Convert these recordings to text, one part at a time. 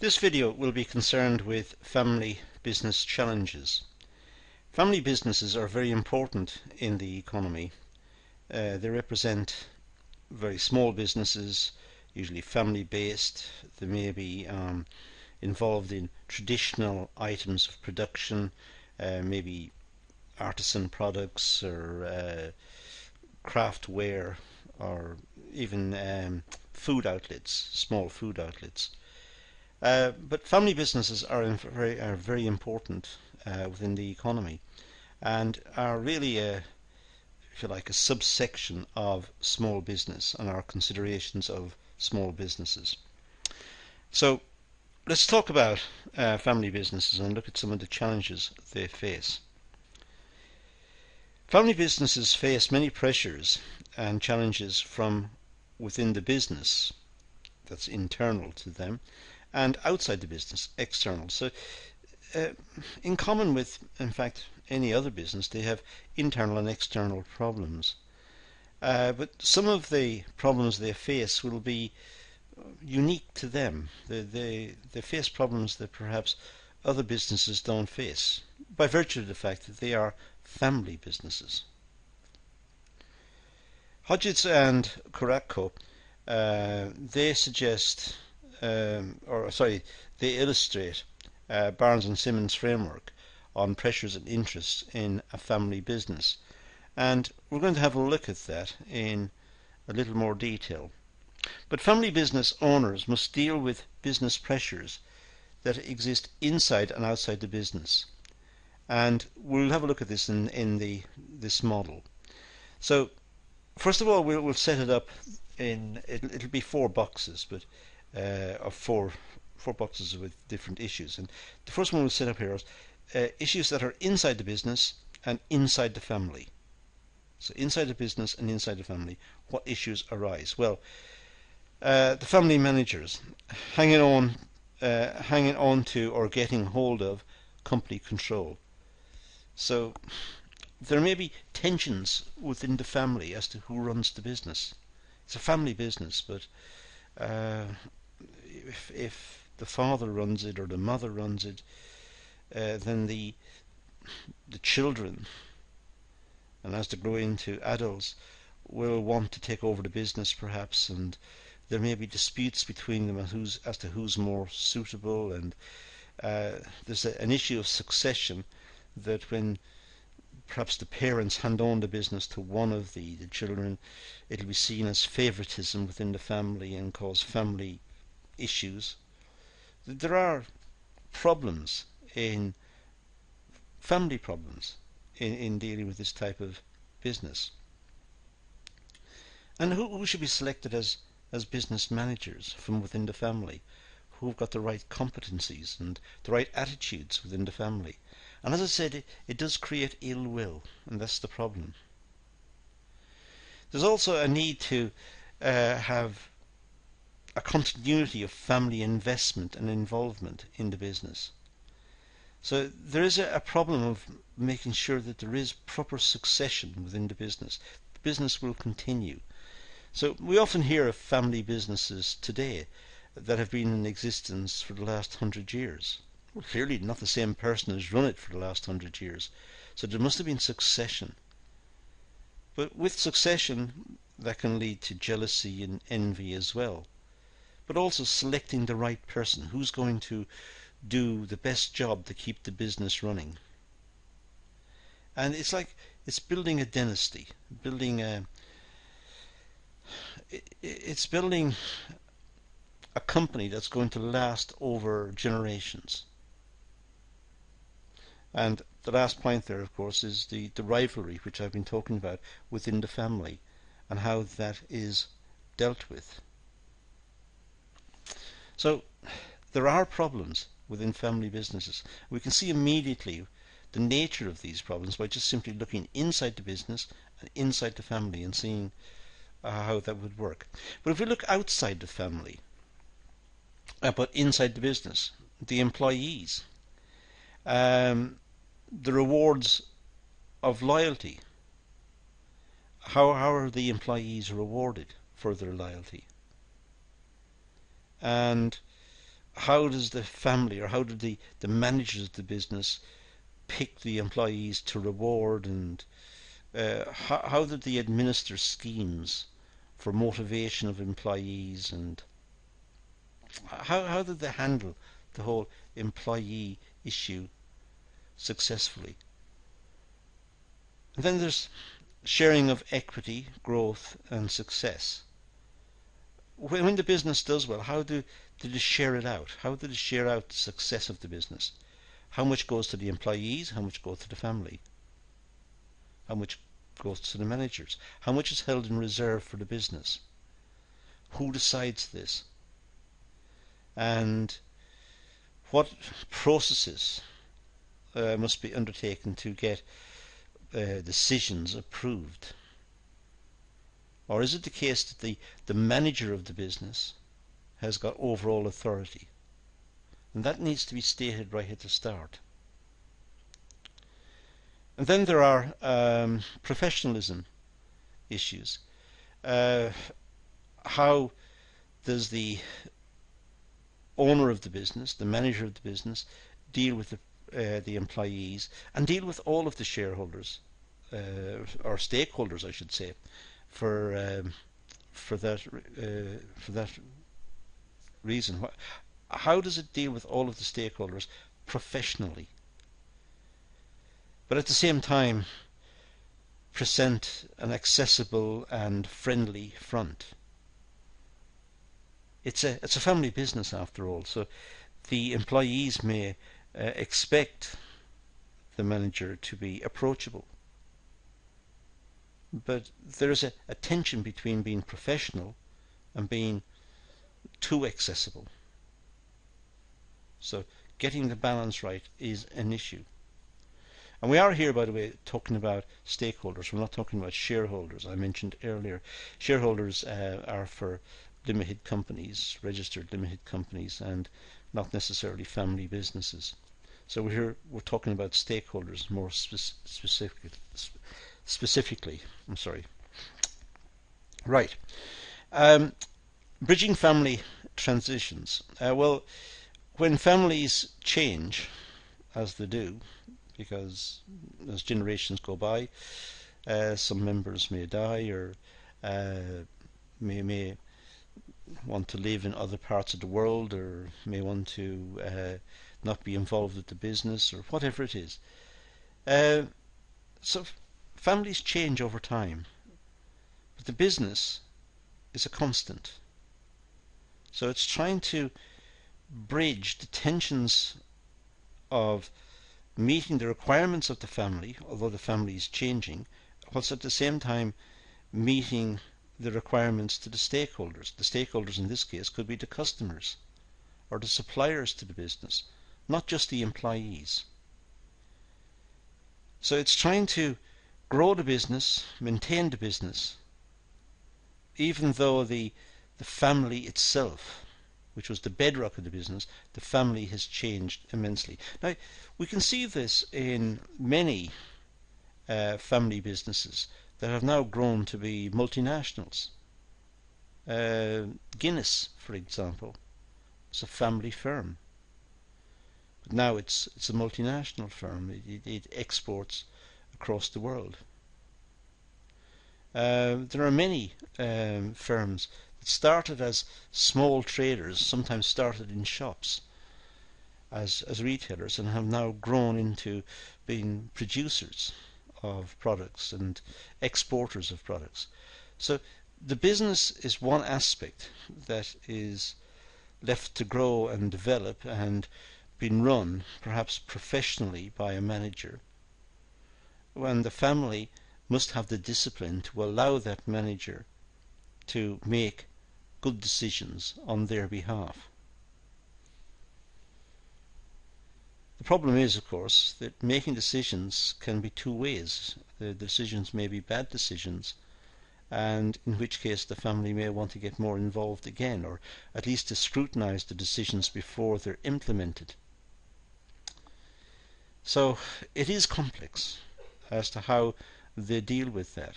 This video will be concerned with family business challenges. Family businesses are very important in the economy. They represent very small businesses, usually family based. They may be involved in traditional items of production, maybe artisan products or craftware, or even food outlets, small food outlets. But family businesses are very important within the economy, and are really if you like, a subsection of small business and our considerations of small businesses. So let's talk about family businesses and look at some of the challenges they face. Family businesses face many pressures and challenges from within the business, that's internal to them, and outside the business, external. So in common with, in fact, any other business, they have internal and external problems. But some of the problems they face will be unique to them. They face problems that perhaps other businesses don't face, by virtue of the fact that they are family businesses. Hodgetts and Carrasco, they suggest, they illustrate Barnes and Simmons' framework on pressures and interests in a family business, and we're going to have a look at that in a little more detail. But family business owners must deal with business pressures that exist inside and outside the business, and we'll have a look at this in this model. So first of all, we'll set it up in it'll be four boxes, but of four boxes with different issues. And the first one we'll set up here is issues that are inside the business and inside the family. So inside the business and inside the family, what issues arise? Well, the family managers hanging on to or getting hold of company control. So there may be tensions within the family as to who runs the business. It's a family business, but if the father runs it or the mother runs it, then the children, and as they grow into adults, will want to take over the business perhaps, and there may be disputes between them as to who's more suitable, and there's an issue of succession, that when perhaps the parents hand on the business to one of the children, it'll be seen as favoritism within the family and cause family issues. There are problems in family problems in dealing with this type of business. And who should be selected as business managers from within the family, who've got the right competencies and the right attitudes within the family? And as I said, it does create ill will, and that's the problem. There's also a need to have a continuity of family investment and involvement in the business. So there is a problem of making sure that there is proper succession within the business. The business will continue. So we often hear of family businesses today that have been in existence for the last 100 years. Well, clearly not the same person has run it for the last 100 years. So there must have been succession. But with succession, that can lead to jealousy and envy as well. But also selecting the right person, who's going to do the best job to keep the business running. And it's building a dynasty, it's building a company that's going to last over generations. And the last point there, of course, is the rivalry, which I've been talking about within the family, and how that is dealt with. So there are problems within family businesses. We can see immediately the nature of these problems by just simply looking inside the business and inside the family and seeing how that would work. But if we look outside the family, but inside the business, the employees, the rewards of loyalty, how are the employees rewarded for their loyalty? And how does the family, or how do the managers of the business pick the employees to reward, and how do they administer schemes for motivation of employees, and how did they handle the whole employee issue successfully? And then there's sharing of equity, growth, and success. When the business does well, how do they share it out? How do they share out the success of the business? How much goes to the employees? How much goes to the family? How much goes to the managers? How much is held in reserve for the business? Who decides this? And what processes must be undertaken to get decisions approved? Or is it the case that the manager of the business has got overall authority? And that needs to be stated right at the start. And then there are professionalism issues. How does the owner of the business, the manager of the business, deal with the employees and deal with all of the shareholders, or stakeholders, I should say, for that reason? How does it deal with all of the stakeholders professionally, but at the same time present an accessible and friendly front? It's a family business after all, so the employees may expect the manager to be approachable, but there is a tension between being professional and being too accessible. So getting the balance right is an issue. And we are here, by the way, talking about stakeholders. We're not talking about shareholders. I mentioned earlier, shareholders are for limited companies, registered limited companies, and not necessarily family businesses. So we're talking about stakeholders more specifically. I'm sorry. Right. Bridging family transitions. Well, when families change, as they do, because as generations go by, some members may die, or may want to live in other parts of the world, or may want to not be involved with the business, or whatever it is. So families change over time, but the business is a constant. So it's trying to bridge the tensions of meeting the requirements of the family, although the family is changing, whilst at the same time meeting the requirements to the stakeholders. The stakeholders in this case could be the customers or the suppliers to the business, not just the employees. So it's trying to grow the business, maintain the business, even though the family itself, which was the bedrock of the business, the family has changed immensely. Now, we can see this in many family businesses that have now grown to be multinationals. Guinness, for example, is a family firm, but now it's a multinational firm. It exports across the world. There are many firms that started as small traders, sometimes started in shops as retailers, and have now grown into being producers of products and exporters of products. So the business is one aspect that is left to grow and develop and being run perhaps professionally by a manager, when the family must have the discipline to allow that manager to make good decisions on their behalf. The problem is, of course, that making decisions can be two ways. The decisions may be bad decisions, and in which case the family may want to get more involved again, or at least to scrutinize the decisions before they're implemented. So it is complex as to how they deal with that.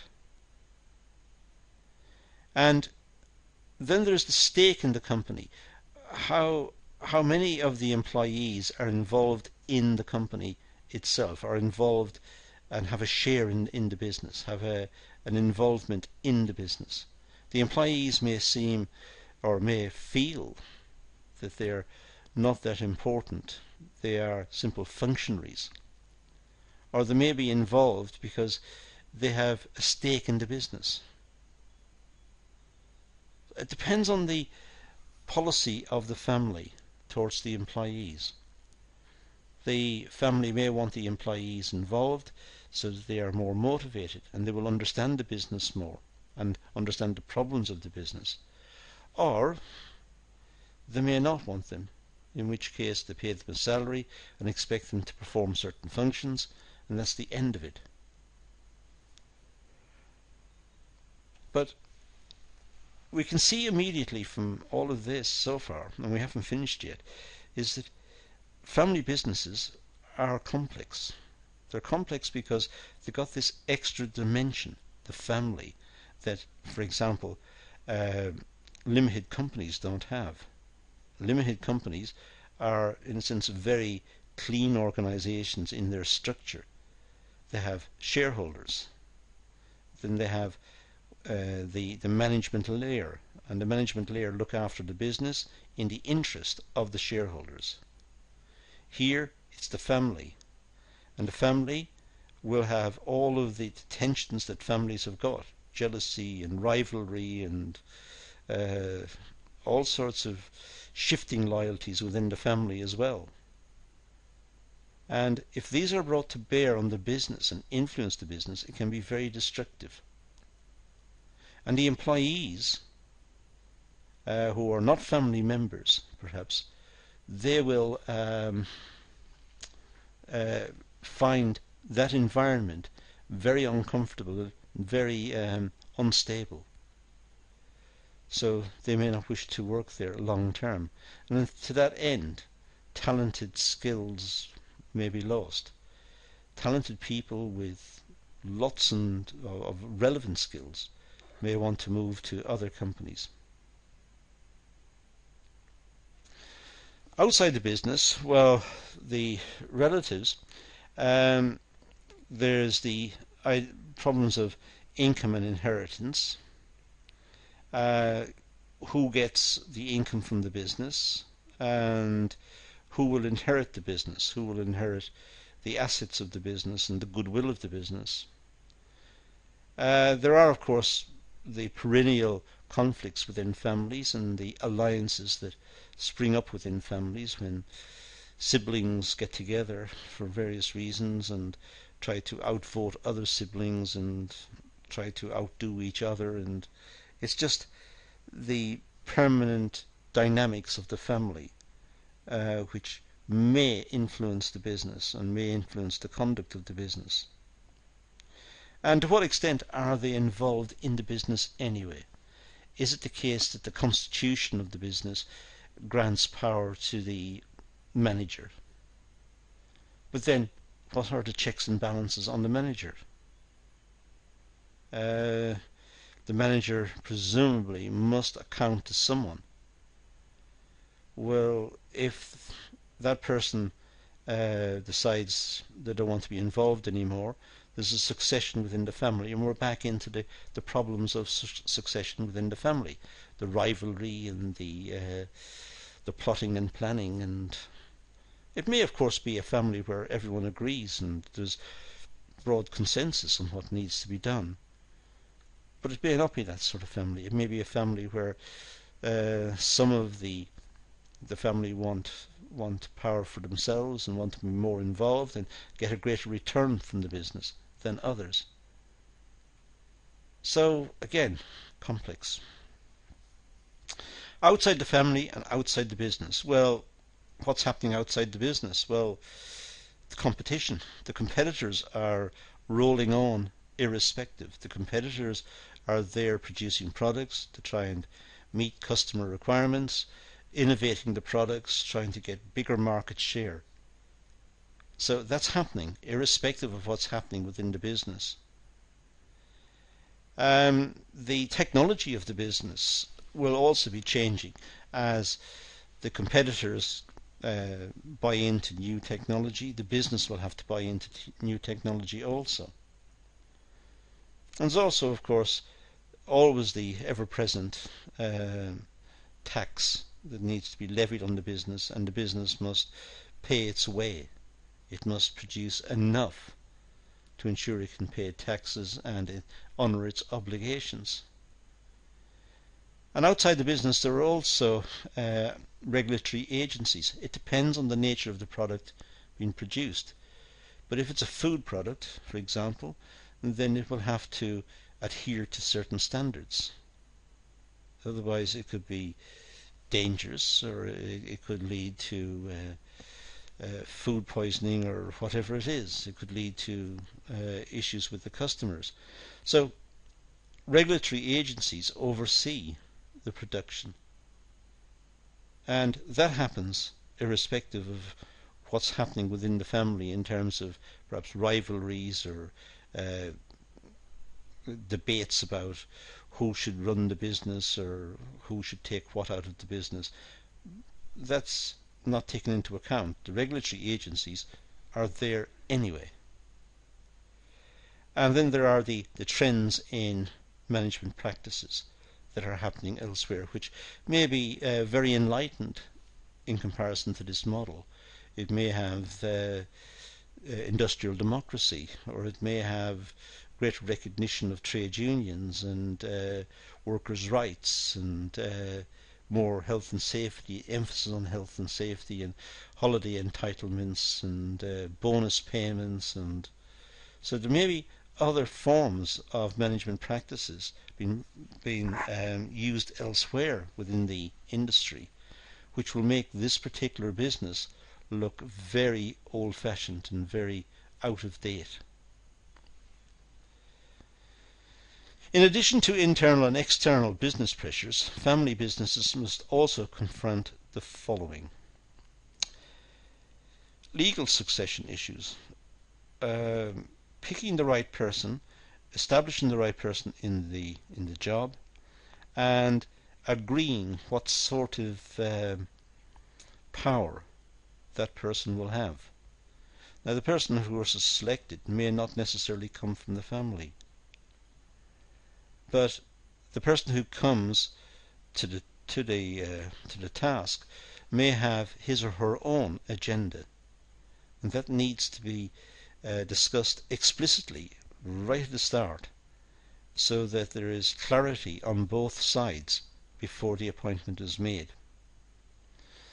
And then there's the stake in the company. How how many of the employees are involved in the company itself, are involved and have a share in the business, have an involvement in the business. The employees may seem or may feel that they're not that important. They are simple functionaries. Or they may be involved because they have a stake in the business. It depends on the policy of the family towards the employees. The family may want the employees involved so that they are more motivated and they will understand the business more and understand the problems of the business. Or they may not want them, in which case they pay them a salary and expect them to perform certain functions, and that's the end of it. But we can see immediately from all of this so far, and we haven't finished yet, is that family businesses are complex. They're complex because they've got this extra dimension, the family, that, for example, limited companies don't have. Limited companies are, in a sense, very clean organizations in their structure. They have shareholders. Then they have the management layer, and the management layer look after the business in the interest of the shareholders. Here it's the family, and the family will have all of the tensions that families have got, jealousy and rivalry and all sorts of shifting loyalties within the family as well. And if these are brought to bear on the business and influence the business, it can be very destructive. And the employees, who are not family members, perhaps, they will find that environment very uncomfortable, very unstable. So they may not wish to work there long term. And to that end, talented skills may be lost. Talented people with lots of relevant skills may want to move to other companies. Outside the business, well, the relatives, there's the problems of income and inheritance. Who gets the income from the business, and who will inherit the business, who will inherit the assets of the business and the goodwill of the business. There are, of course, the perennial conflicts within families and the alliances that spring up within families when siblings get together for various reasons and try to outvote other siblings and try to outdo each other, and it's just the permanent dynamics of the family which may influence the business and may influence the conduct of the business. And to what extent are they involved in the business anyway? Is it the case that the constitution of the business grants power to the manager? But then, what are the checks and balances on the manager? The manager presumably must account to someone. Well, if that person decides they don't want to be involved anymore, there's a succession within the family, and we're back into the problems of succession within the family, the rivalry and the plotting and planning. And it may, of course, be a family where everyone agrees and there's broad consensus on what needs to be done. But it may not be that sort of family. It may be a family where some of the family want power for themselves and want to be more involved and get a greater return from the business than others. So again, complex. Outside the family and outside the business. Well, what's happening outside the business? Well, the competition. The competitors are rolling on irrespective. The competitors are there producing products to try and meet customer requirements, innovating the products, trying to get bigger market share. So that's happening irrespective of what's happening within the business. The technology of the business will also be changing as the competitors buy into new technology, the business will have to buy into new technology also. And there's also, of course, always the ever-present tax that needs to be levied on the business, and the business must pay its way. It must produce enough to ensure it can pay taxes and honour its obligations. And outside the business there are also regulatory agencies. It depends on the nature of the product being produced. But if it's a food product, for example, then it will have to adhere to certain standards. Otherwise it could be dangerous, or it could lead to food poisoning, or whatever it is. It could lead to issues with the customers. So regulatory agencies oversee the production, and that happens irrespective of what's happening within the family in terms of perhaps rivalries or debates about who should run the business or who should take what out of the business. That's not taken into account. The regulatory agencies are there anyway. And then there are the trends in management practices that are happening elsewhere, which may be very enlightened in comparison to this model. It may have industrial democracy, or it may have greater recognition of trade unions and workers' rights, and more health and safety, emphasis on health and safety, and holiday entitlements, and bonus payments. And so there may be other forms of management practices being used elsewhere within the industry, which will make this particular business look very old-fashioned and very out of date. In addition to internal and external business pressures, family businesses must also confront the following: legal succession issues, picking the right person, establishing the right person in the job, and agreeing what sort of power that person will have. Now, the person who is selected may not necessarily come from the family, but the person who comes to the task may have his or her own agenda, and that needs to be discussed explicitly right at the start, so that there is clarity on both sides before the appointment is made.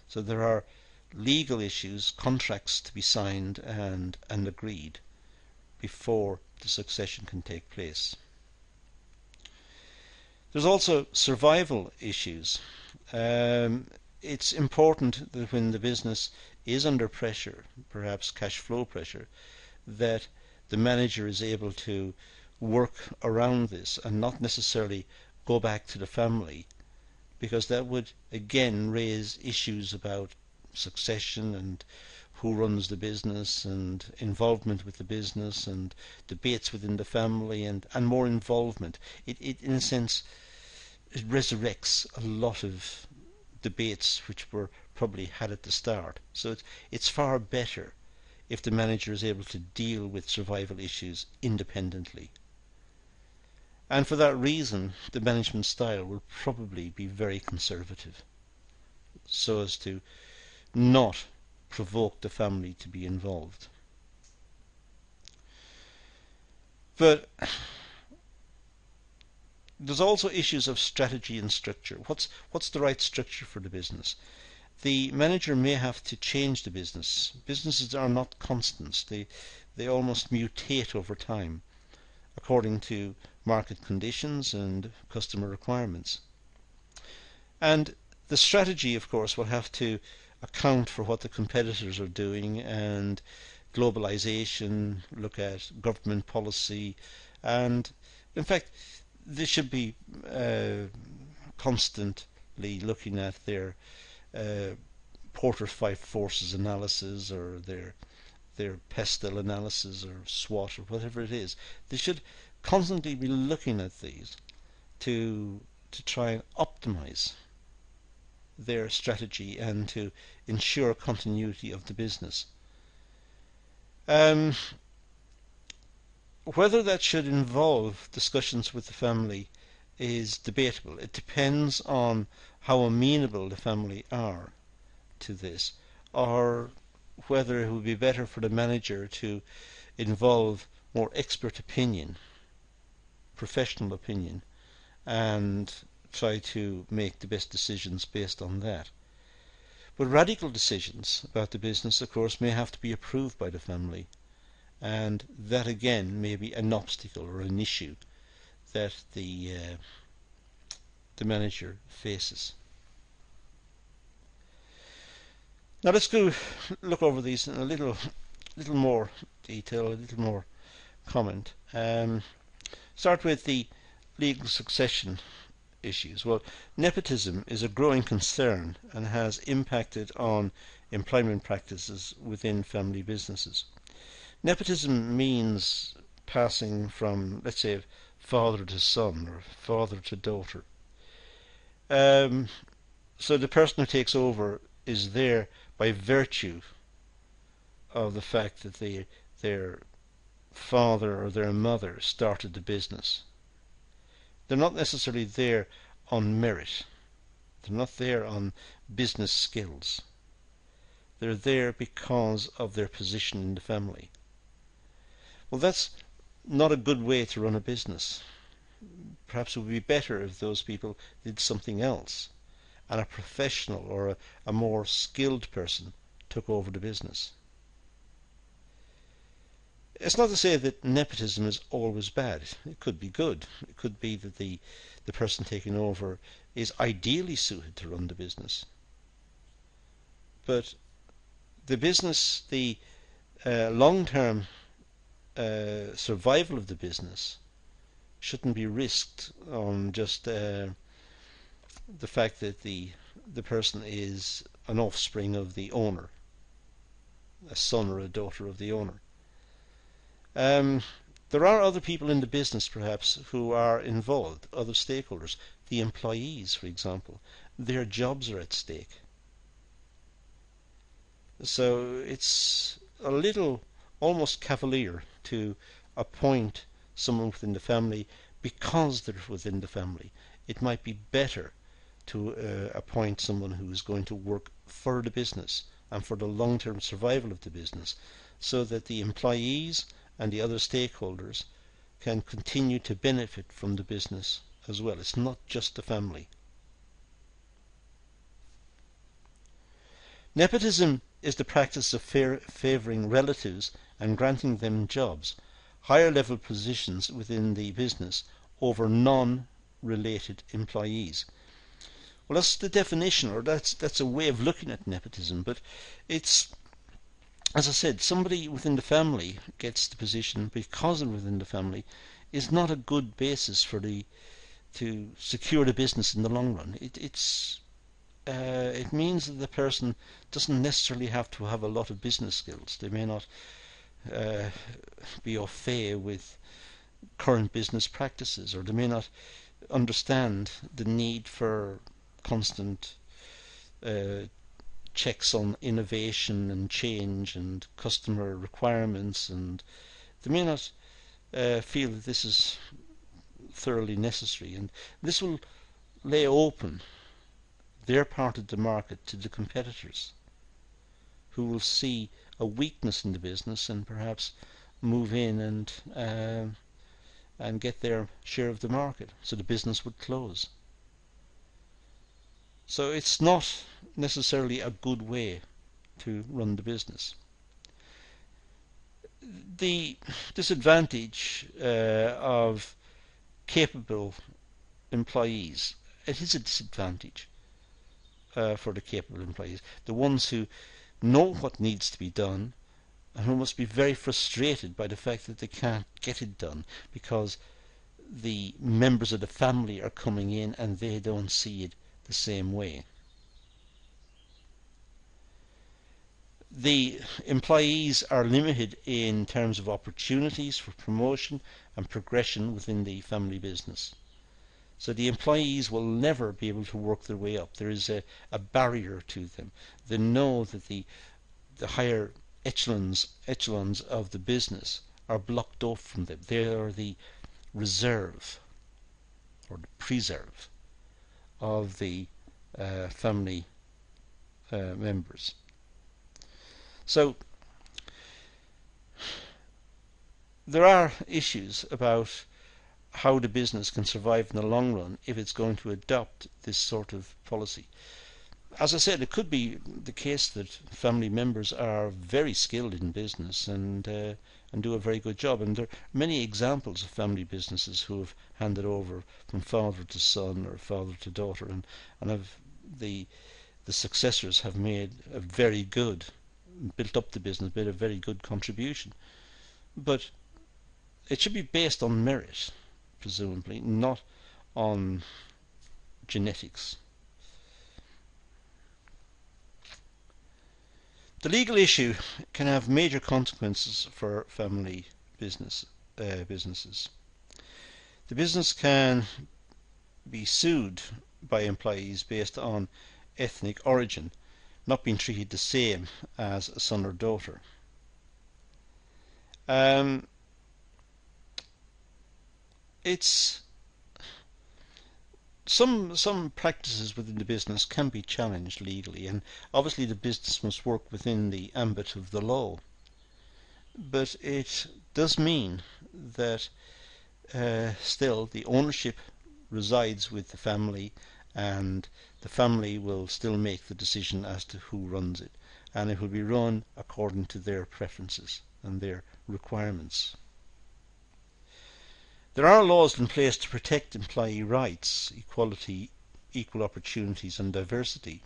So there are legal issues, contracts to be signed and agreed before the succession can take place. There's also survival issues. It's important that when the business is under pressure, perhaps cash flow pressure, that the manager is able to work around this and not necessarily go back to the family, because that would again raise issues about succession and who runs the business and involvement with the business and debates within the family and more involvement. It in a sense it resurrects a lot of debates which were probably had at the start. So it's far better if the manager is able to deal with survival issues independently. And for that reason, the management style will probably be very conservative, so as to not provoke the family to be involved. But there's also issues of strategy and structure. What's the right structure for the business? The manager may have to change the business. Businesses are not constants. They almost mutate over time according to market conditions and customer requirements. And the strategy, of course, will have to account for what the competitors are doing, and globalization, look at government policy, and in fact they should be constantly looking at their Porter 5 forces analysis, or their pestle analysis, or SWOT, or whatever it is. They should constantly be looking at these to try and optimize their strategy and to ensure continuity of the business. Whether that should involve discussions with the family is debatable. It depends on how amenable the family are to this, or whether it would be better for the manager to involve more expert opinion, professional opinion, and try to make the best decisions based on that. But radical decisions about the business, of course, may have to be approved by the family, and that again may be an obstacle or an issue that the manager faces. Now let's go look over these in a little more detail, a little more comment. Start with the legal succession issues. Well, nepotism is a growing concern and has impacted on employment practices within family businesses. Nepotism means passing from, let's say, father to son or father to daughter. So the person who takes over is there by virtue of the fact that their father or their mother started the business. They're not necessarily there on merit. They're not there on business skills. They're there because of their position in the family. Well, that's not a good way to run a business. Perhaps it would be better if those people did something else and a professional or a more skilled person took over the business. It's not to say that nepotism is always bad. It could be good. It could be that the person taking over is ideally suited to run the business. But the business, the long-term survival of the business shouldn't be risked on just the fact that the person is an offspring of the owner, a son or a daughter of the owner. There are other people in the business perhaps who are involved, other stakeholders, the employees, for example. Their jobs are at stake. So it's a little almost cavalier to appoint someone within the family because they're within the family. It might be better to appoint someone who is going to work for the business and for the long-term survival of the business, so that the employees and the other stakeholders can continue to benefit from the business as well. It's not just the family. Nepotism is the practice of favouring relatives and granting them jobs, higher level positions within the business over non-related employees. Well, that's the definition, or that's a way of looking at nepotism, but it's, as I said, somebody within the family gets the position because they're within the family is not a good basis for to secure the business in the long run. It means that the person doesn't necessarily have to have a lot of business skills. They may not be au fait with current business practices, or they may not understand the need for constant checks on innovation and change and customer requirements, and they may not feel that this is thoroughly necessary, and this will lay open their part of the market to the competitors, who will see a weakness in the business and perhaps move in and get their share of the market, so the business would close. So it's not necessarily a good way to run the business. The disadvantage of capable employees, it is a disadvantage for the capable employees, the ones who know what needs to be done and who must be very frustrated by the fact that they can't get it done because the members of the family are coming in and they don't see it the same way. The employees are limited in terms of opportunities for promotion and progression within the family business. So the employees will never be able to work their way up. There is a barrier to them. They know that the higher echelons of the business are blocked off from them. They are the reserve or the preserve of the family members. So there are issues about how the business can survive in the long run if it's going to adopt this sort of policy. As I said, it could be the case that family members are very skilled in business and do a very good job. And there are many examples of family businesses who have handed over from father to son or father to daughter, and have the successors have made a very good, built up the business, made a very good contribution. But it should be based on merit, presumably, not on genetics. The legal issue can have major consequences for family businesses. The business can be sued by employees based on ethnic origin, not being treated the same as a son or daughter. It's some practices within the business can be challenged legally, and obviously the business must work within the ambit of the law. But it does mean that still the ownership resides with the family, and the family will still make the decision as to who runs it, and it will be run according to their preferences and their requirements. There are laws in place to protect employee rights, equality, equal opportunities and diversity.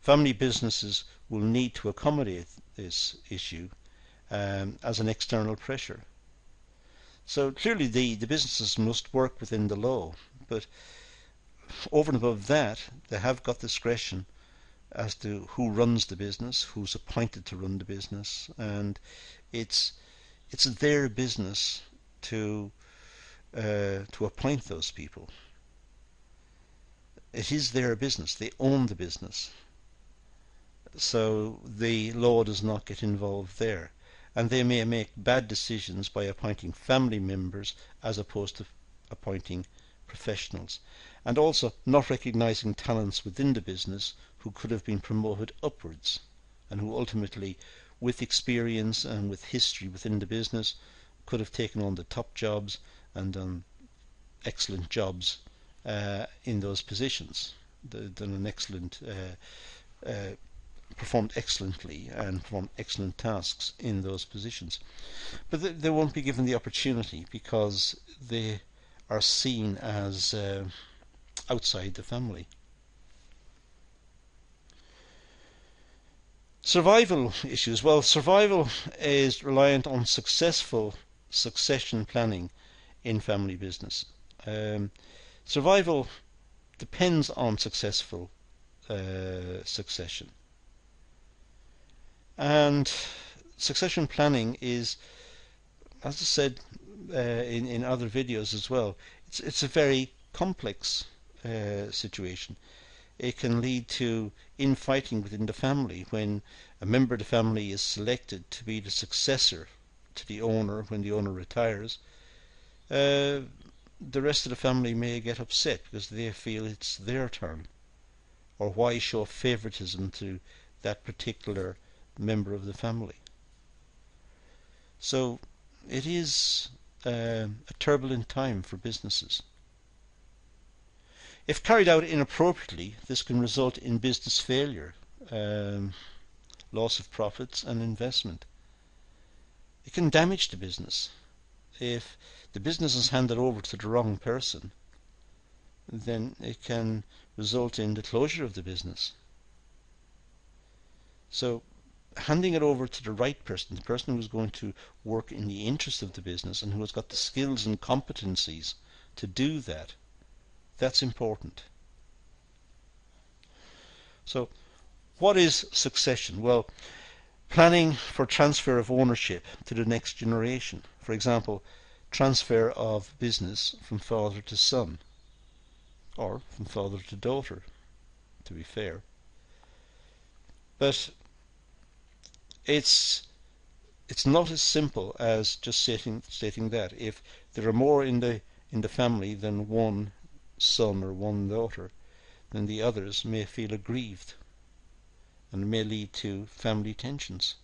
Family businesses will need to accommodate this issue as an external pressure. So clearly the businesses must work within the law, but over and above that they have got discretion as to who runs the business, who's appointed to run the business, and it's their business to appoint those people. It is their business. They own the business. So the law does not get involved there. And they may make bad decisions by appointing family members as opposed to appointing professionals. And also not recognizing talents within the business who could have been promoted upwards, and who ultimately, with experience and with history within the business, could have taken on the top jobs and done excellent jobs in those positions, done an excellent, performed excellently and performed excellent tasks in those positions. But they won't be given the opportunity because they are seen as outside the family. Survival issues. Well, survival is reliant on successful succession planning in family business. Survival depends on successful succession, and succession planning is, as I said in other videos as well, it's a very complex situation. It can lead to infighting within the family when a member of the family is selected to be the successor to the owner when the owner retires. The rest of the family may get upset because they feel it's their turn, or why show favoritism to that particular member of the family. So it is a turbulent time for businesses. If carried out inappropriately, this can result in business failure, loss of profits and investment. It can damage the business. If the business is handed over to the wrong person, then it can result in the closure of the business. So handing it over to the right person, the person who is going to work in the interest of the business and who has got the skills and competencies to do that, that's important. So what is succession? Well, planning for transfer of ownership to the next generation. For example, transfer of business from father to son. or from father to daughter, to be fair. But it's not as simple as just stating that. If there are more in the family than one son or one daughter, then the others may feel aggrieved, and may lead to family tensions.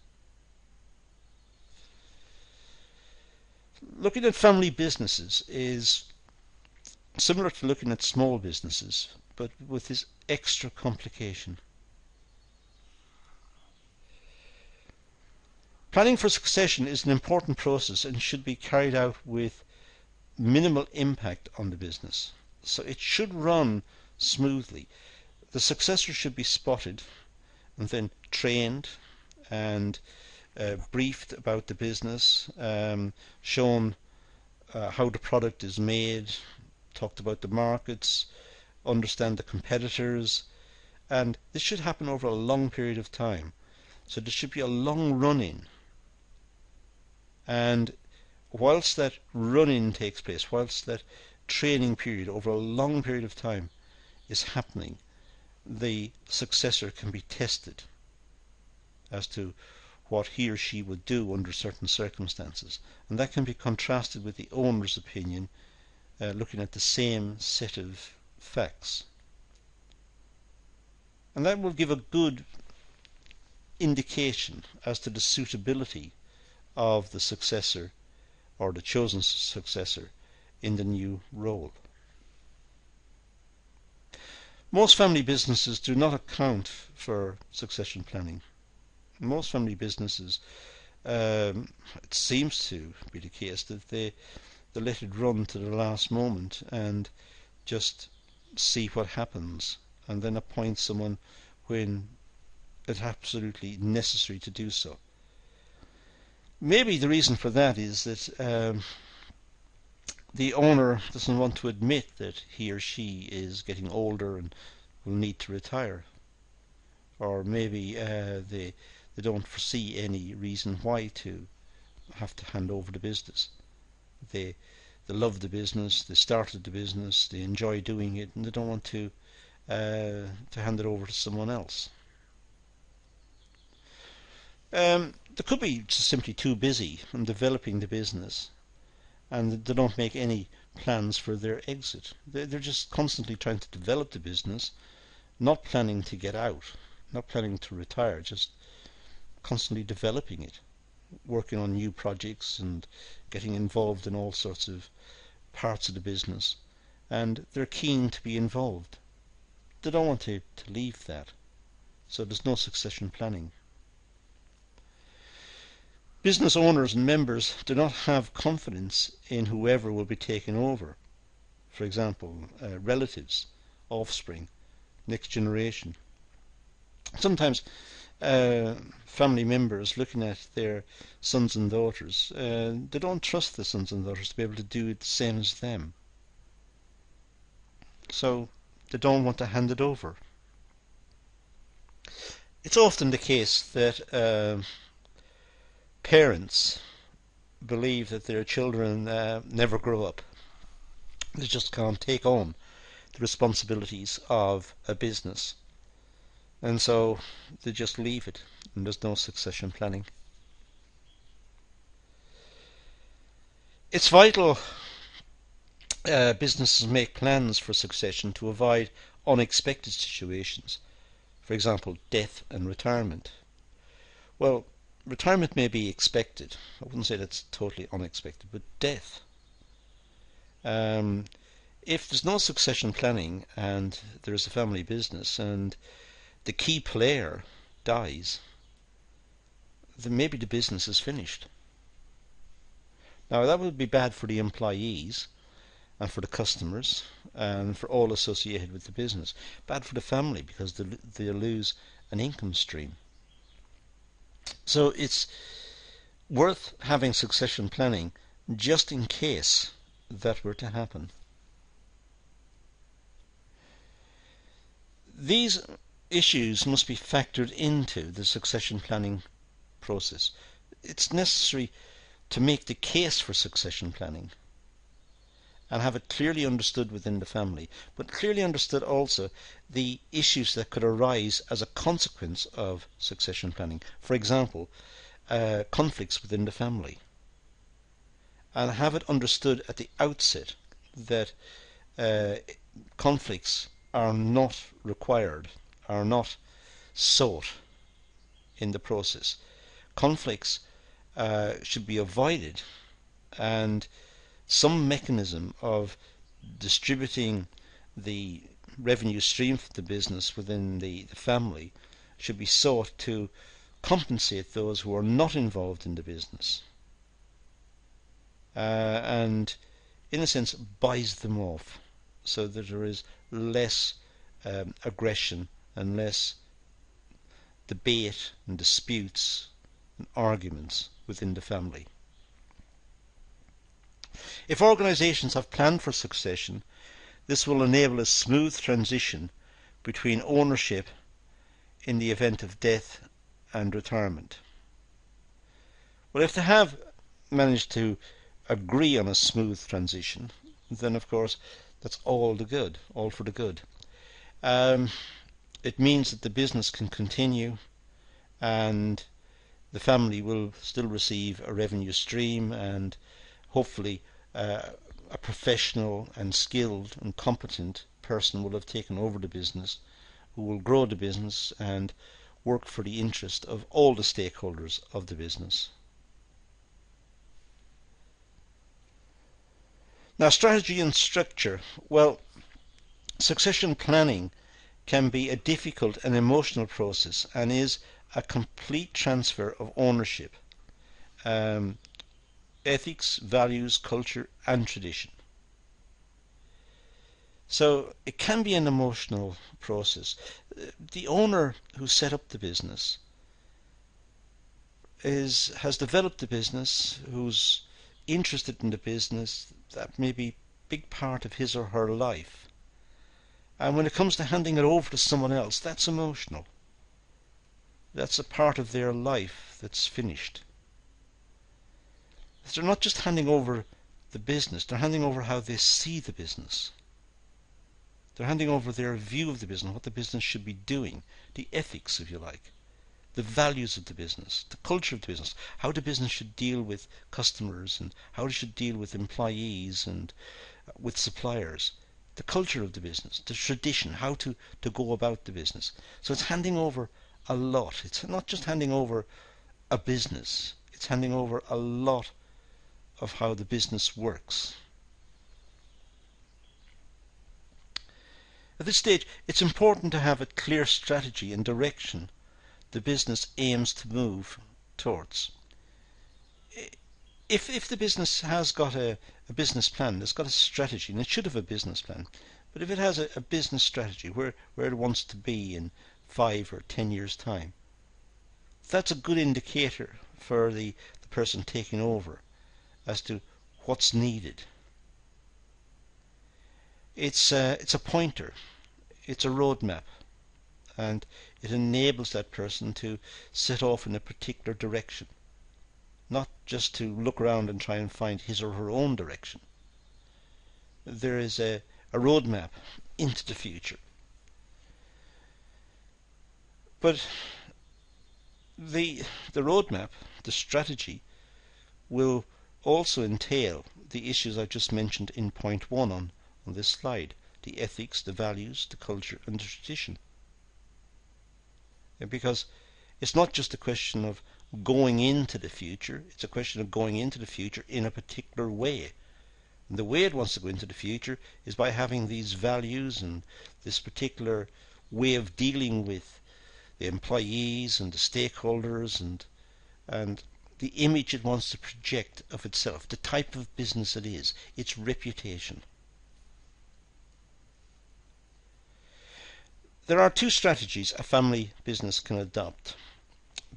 Looking at family businesses is similar to looking at small businesses, but with this extra complication. Planning for succession is an important process and should be carried out with minimal impact on the business. So it should run smoothly. The successor should be spotted and then trained and briefed about the business, shown how the product is made, talked about the markets, understand the competitors, and this should happen over a long period of time. So there should be a long run-in, and whilst that run-in takes place, whilst that training period over a long period of time is happening, the successor can be tested as to what he or she would do under certain circumstances, and that can be contrasted with the owner's opinion, looking at the same set of facts, and that will give a good indication as to the suitability of the successor or the chosen successor in the new role. Most family businesses do not account for succession planning. Most family businesses, it seems to be the case that they let it run to the last moment and just see what happens, and then appoint someone when it's absolutely necessary to do so. Maybe the reason for that is that the owner doesn't want to admit that he or she is getting older and will need to retire, or maybe they don't foresee any reason why to have to hand over the business. They love the business, they started the business, they enjoy doing it, and they don't want to hand it over to someone else. They could be just simply too busy in developing the business, and they don't make any plans for their exit. They're just constantly trying to develop the business, not planning to get out, not planning to retire, just constantly developing it, working on new projects and getting involved in all sorts of parts of the business, and they're keen to be involved. They don't want to leave that, so there's no succession planning. Business owners and members do not have confidence in whoever will be taken over. For example, relatives, offspring, next generation. Sometimes family members looking at their sons and daughters, they don't trust the sons and daughters to be able to do it the same as them. So they don't want to hand it over. It's often the case that parents believe that their children never grow up. They just can't take on the responsibilities of a business, and so they just leave it, and there's no succession planning. It's vital businesses make plans for succession to avoid unexpected situations, for example death and retirement. Well, retirement may be expected. I wouldn't say that's totally unexpected, but death. If there's no succession planning and there's a family business and the key player dies, then maybe the business is finished. Now that would be bad for the employees and for the customers and for all associated with the business. Bad for the family because they'll lose an income stream. So it's worth having succession planning just in case that were to happen. These issues must be factored into the succession planning process. It's necessary to make the case for succession planning, and have it clearly understood within the family, but clearly understood also the issues that could arise as a consequence of succession planning. For example, conflicts within the family, and have it understood at the outset that conflicts are not required, are not sought in the process. Conflicts should be avoided, and some mechanism of distributing the revenue stream for the business within the family should be sought to compensate those who are not involved in the business, and in a sense buys them off, so that there is less aggression and less debate and disputes and arguments within the family. If organisations have planned for succession, this will enable a smooth transition between ownership in the event of death and retirement. Well, if they have managed to agree on a smooth transition, then of course that's all for the good. It means that the business can continue, and the family will still receive a revenue stream, and hopefully a professional and skilled and competent person will have taken over the business, who will grow the business and work for the interest of all the stakeholders of the business. Now, strategy and structure. Well, succession planning can be a difficult and emotional process, and is a complete transfer of ownership, ethics, values, culture and tradition. So it can be an emotional process. The owner who set up the business has developed the business, who's interested in the business. That may be a big part of his or her life. And when it comes to handing it over to someone else, that's emotional. That's a part of their life that's finished. They're not just handing over the business, they're handing over how they see the business. They're handing over their view of the business, what the business should be doing, the ethics, if you like, the values of the business, the culture of the business, how the business should deal with customers, and how it should deal with employees and with suppliers, the culture of the business, the tradition, how to go about the business. So it's handing over a lot. It's not just handing over a business, it's handing over a lot of how the business works. At this stage, it's important to have a clear strategy and direction the business aims to move towards. If the business has got a business plan, it's got a strategy, and it should have a business plan, but if it has a business strategy where it wants to be in 5 or 10 years' time, that's a good indicator for the person taking over as to what's needed. It's a pointer, it's a roadmap, and it enables that person to set off in a particular direction, not just to look around and try and find his or her own direction. There is a roadmap into the future. But the roadmap, the strategy, will also entail the issues I've just mentioned in point 1 on this slide: the ethics, the values, the culture and the tradition. Because it's not just a question of going into the future, it's a question of going into the future in a particular way. And the way it wants to go into the future is by having these values and this particular way of dealing with the employees and the stakeholders, and the image it wants to project of itself, the type of business it is, its reputation. There are 2 strategies a family business can adopt: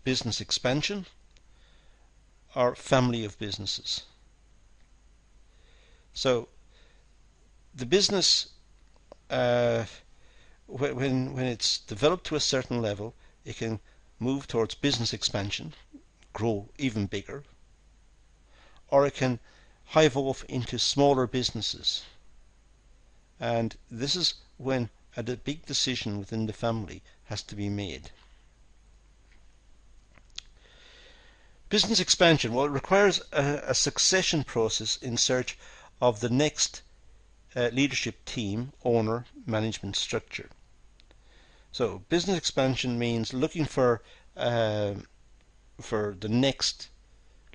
business expansion or family of businesses. So the business, when it's developed to a certain level, it can move towards business expansion, grow even bigger, or it can hive off into smaller businesses. And this is when a big decision within the family has to be made. Business expansion, well, it requires a succession process in search of the next leadership team, owner, management structure. So business expansion means looking for the next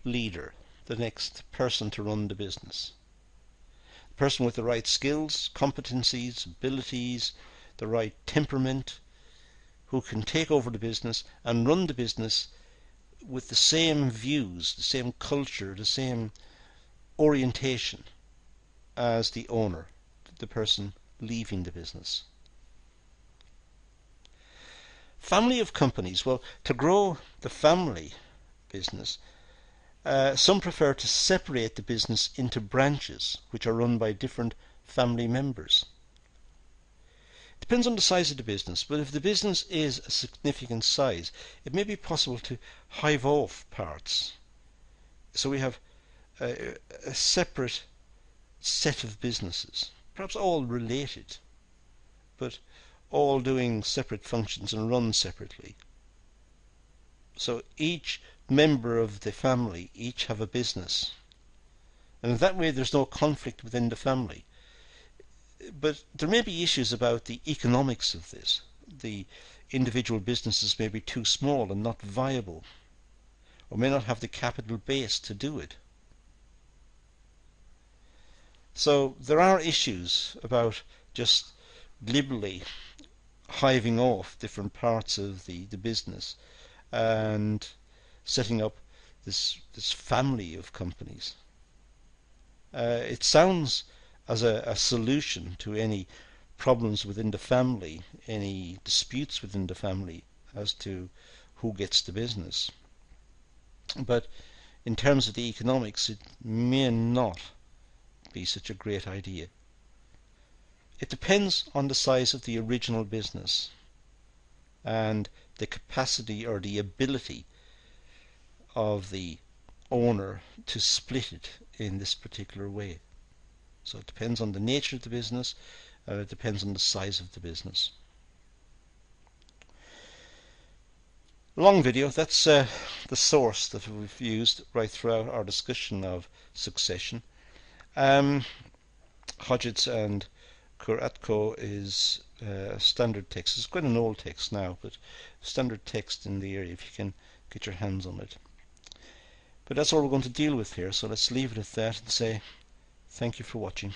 leader, the next person to run the business. The person with the right skills, competencies, abilities, the right temperament, who can take over the business and run the business with the same views, the same culture, the same orientation as the owner, the person leaving the business. Family of companies. Well, to grow the family business, some prefer to separate the business into branches which are run by different family members. It depends on the size of the business, but if the business is a significant size, it may be possible to hive off parts. So we have a separate set of businesses, perhaps all related, but all doing separate functions and run separately. So each member of the family each have a business, and that way there's no conflict within the family. But there may be issues about the economics of this. The individual businesses may be too small and not viable, or may not have the capital base to do it. So there are issues about just liberally hiving off different parts of the business and setting up this family of companies. It sounds as a solution to any problems within the family, any disputes within the family as to who gets the business. But in terms of the economics, it may not be such a great idea. It depends on the size of the original business and the capacity or the ability of the owner to split it in this particular way. So it depends on the nature of the business, and it depends on the size of the business. Long video, that's the source that we've used right throughout our discussion of succession. Hodgetts and Kuratko is standard text. It's quite an old text now, but standard text in the area if you can get your hands on it. But that's all we're going to deal with here, so let's leave it at that and say thank you for watching.